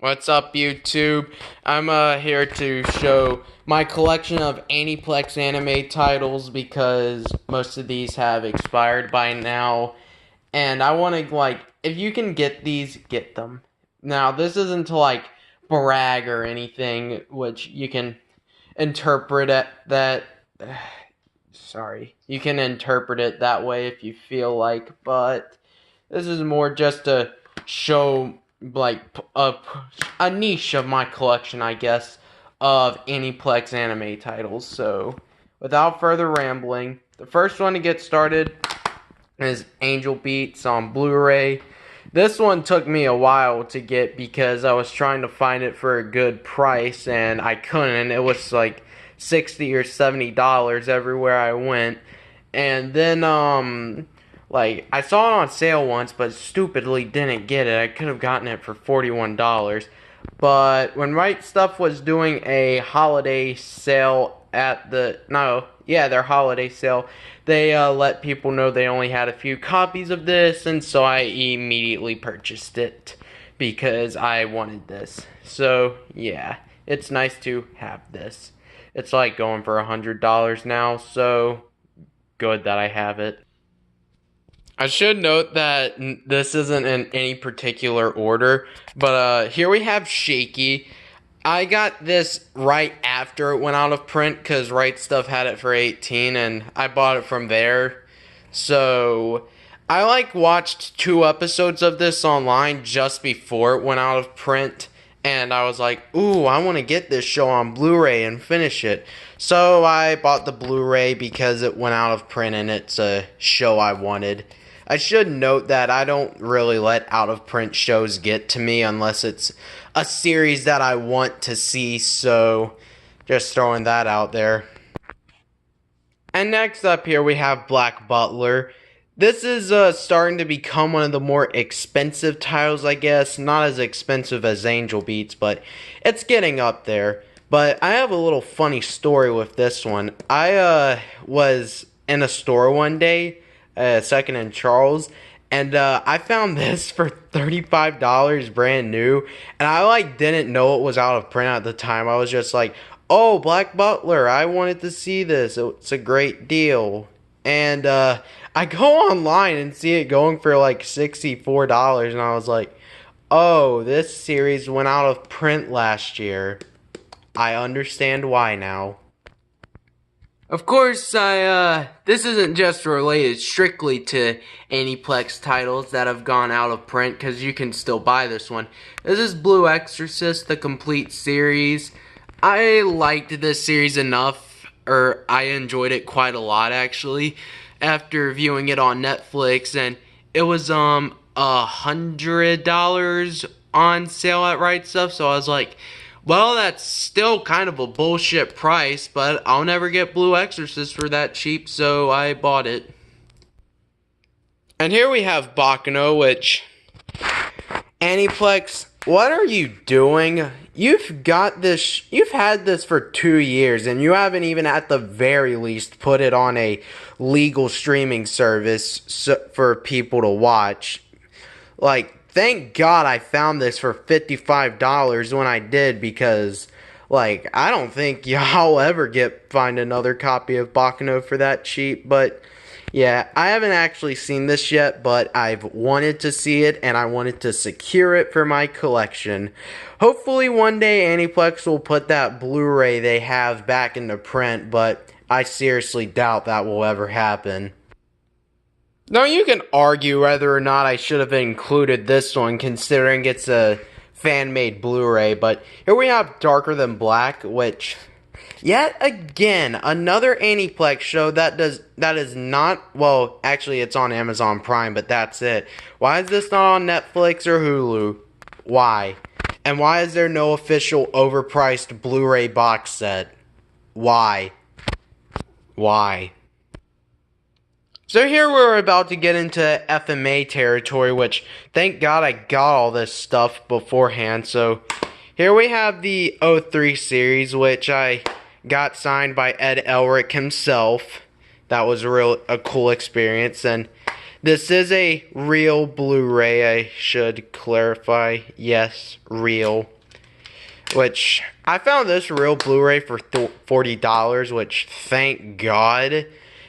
What's up, YouTube? I'm here to show my collection of Aniplex anime titles because most of these have expired by now. And I want to, if you can get these, get them. Now, this isn't to, brag or anything, which you can interpret it that. Sorry. You can interpret it that way if you feel like, but this is more just to show a niche of my collection, I guess, of Aniplex anime titles. So, without further rambling, the first one to get started is Angel Beats on Blu-ray. This one took me a while to get because I was trying to find it for a good price and I couldn't. It was like $60 or $70 everywhere I went. And then I saw it on sale once, but stupidly didn't get it. I could have gotten it for $41. But when Right Stuff was doing a holiday sale at their holiday sale, they let people know they only had a few copies of this, and so I immediately purchased it because I wanted this. So, yeah, it's nice to have this. It's like going for $100 now, so good that I have it. I should note that this isn't in any particular order, but here we have Shaky. I got this right after it went out of print because Right Stuff had it for $18 and I bought it from there. So I watched 2 episodes of this online just before it went out of print. And I was like, ooh, I want to get this show on Blu-ray and finish it. So I bought the Blu-ray because it went out of print and it's a show I wanted. I should note that I don't really let out-of-print shows get to me unless it's a series that I want to see, so just throwing that out there. And next up here we have Black Butler. This is starting to become one of the more expensive titles, I guess. Not as expensive as Angel Beats, but it's getting up there. But I have a little funny story with this one. I was in a store one day, Second and Charles, and I found this for $35 brand new, and I didn't know it was out of print at the time. I was just like, oh, Black Butler, I wanted to see this, it's a great deal. And I go online and see it going for like $64, and I was like, oh, this series went out of print last year. I understand why now. Of course, this isn't just related strictly to Aniplex titles that have gone out of print, because you can still buy this one. This is Blue Exorcist, the complete series. I liked this series enough, or I enjoyed it quite a lot, actually, after viewing it on Netflix, and it was, $100 on sale at Right Stuff, so I was like, well, that's still kind of a bullshit price, but I'll never get Blue Exorcist for that cheap, so I bought it. And here we have Baccano, which... Aniplex, what are you doing? You've had this for 2 years, and you haven't even at the very least put it on a legal streaming service for people to watch. Thank God I found this for $55 when I did, because, I don't think y'all ever find another copy of Baccano for that cheap, but, yeah, I haven't actually seen this yet, but I've wanted to see it, and I wanted to secure it for my collection. Hopefully one day Aniplex will put that Blu-ray they have back into print, but I seriously doubt that will ever happen. Now, you can argue whether or not I should have included this one, considering it's a fan-made Blu-ray, but here we have Darker Than Black, which, yet again, another Aniplex show that is not, well, actually it's on Amazon Prime, but that's it. Why is this not on Netflix or Hulu? Why? And why is there no official overpriced Blu-ray box set? Why? Why? So here we're about to get into FMA territory, which thank God I got all this stuff beforehand. So here we have the 03 series, which I got signed by Ed Elric himself. That was a cool experience. And This is a real Blu-ray, I should clarify. Yes, real. Which, I found this real Blu-ray for $40, which, thank God,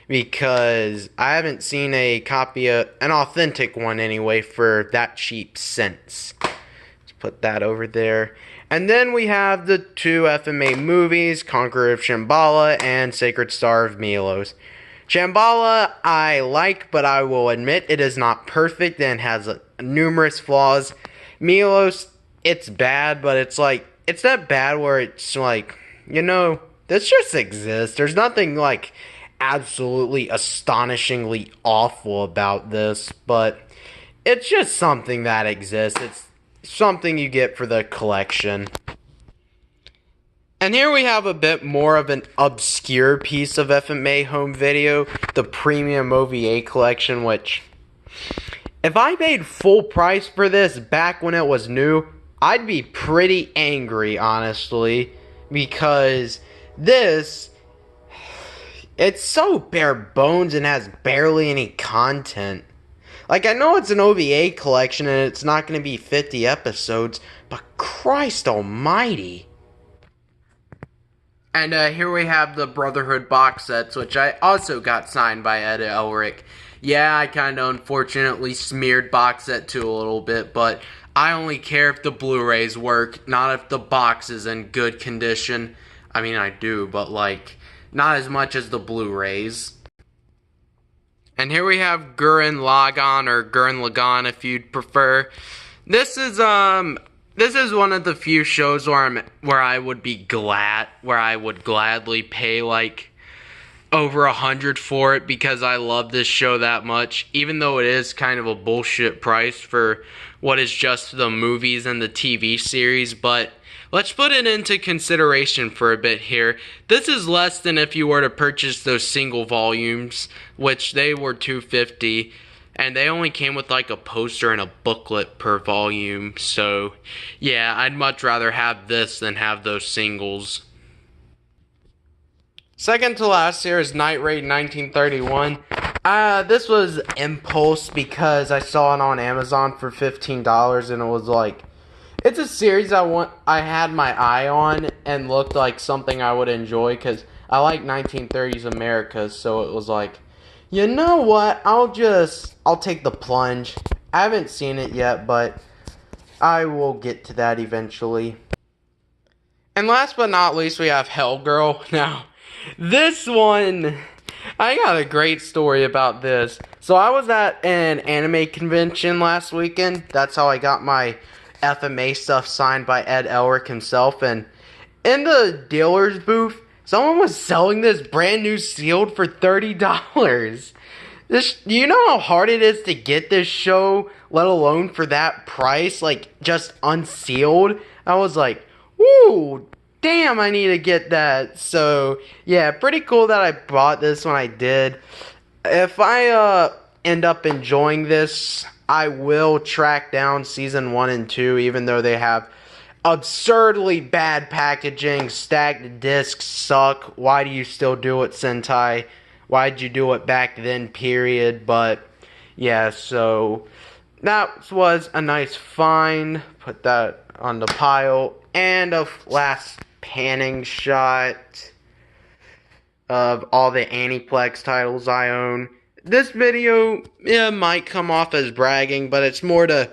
because I haven't seen a copy of, an authentic one anyway, for that cheap since. Let's put that over there. And then we have the two FMA movies, Conqueror of Shambhala and Sacred Star of Milos. Shambhala I like, but I will admit it is not perfect and has numerous flaws. Milos, it's bad, but it's like, it's that bad where it's like, you know, this just exists. There's nothing like absolutely astonishingly awful about this, but it's just something that exists. It's something you get for the collection. And here we have a bit more of an obscure piece of FMA home video, the Premium OVA collection, which, if I paid full price for this back when it was new, I'd be pretty angry, honestly, because this, it's so bare bones and has barely any content. Like, I know it's an OVA collection and it's not going to be 50 episodes, but Christ almighty. And here we have the Brotherhood box sets, which I also got signed by Ed Elric. Yeah, I kind of unfortunately smeared box set 2 a little bit, but I only care if the Blu-rays work, not if the box is in good condition. I mean, I do, but like, not as much as the Blu-rays. And here we have Gurren Lagann, or Gurren Lagann if you'd prefer. This is one of the few shows where I would gladly pay like over $100 for it, because I love this show that much, even though it is kind of a bullshit price for what is just the movies and the TV series. But let's put it into consideration for a bit here. This is less than if you were to purchase those single volumes, which they were $250. And they only came with like a poster and a booklet per volume. So, yeah, I'd much rather have this than have those singles. Second to last here is Night Raid 1931. This was impulse because I saw it on Amazon for $15 and it was like, it's a series I had my eye on and looked like something I would enjoy because I like 1930s America, so it was like, you know what, I'll take the plunge. I haven't seen it yet, but I will get to that eventually. And last but not least, we have Hellgirl. Now, this one, I got a great story about this. So I was at an anime convention last weekend. That's how I got my FMA stuff signed by Ed Elric himself. And in the dealer's booth, someone was selling this brand new sealed for $30. Do you know how hard it is to get this show, let alone for that price, like, just unsealed? I was like, woo, damn, I need to get that. So, yeah, pretty cool that I bought this when I did. If I end up enjoying this, I will track down season 1 and 2, even though they have absurdly bad packaging. Stacked discs suck. Why do you still do it, Sentai? Why'd you do it back then, period? But, yeah, so that was a nice find. Put that on the pile. And a last panning shot of all the Aniplex titles I own. This video, might come off as bragging, but it's more to...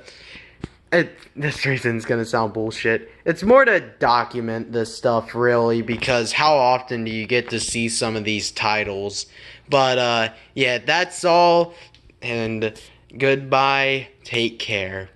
this reason's gonna sound bullshit. It's more to document this stuff, really, because how often do you get to see some of these titles? But, yeah, that's all, and goodbye, take care.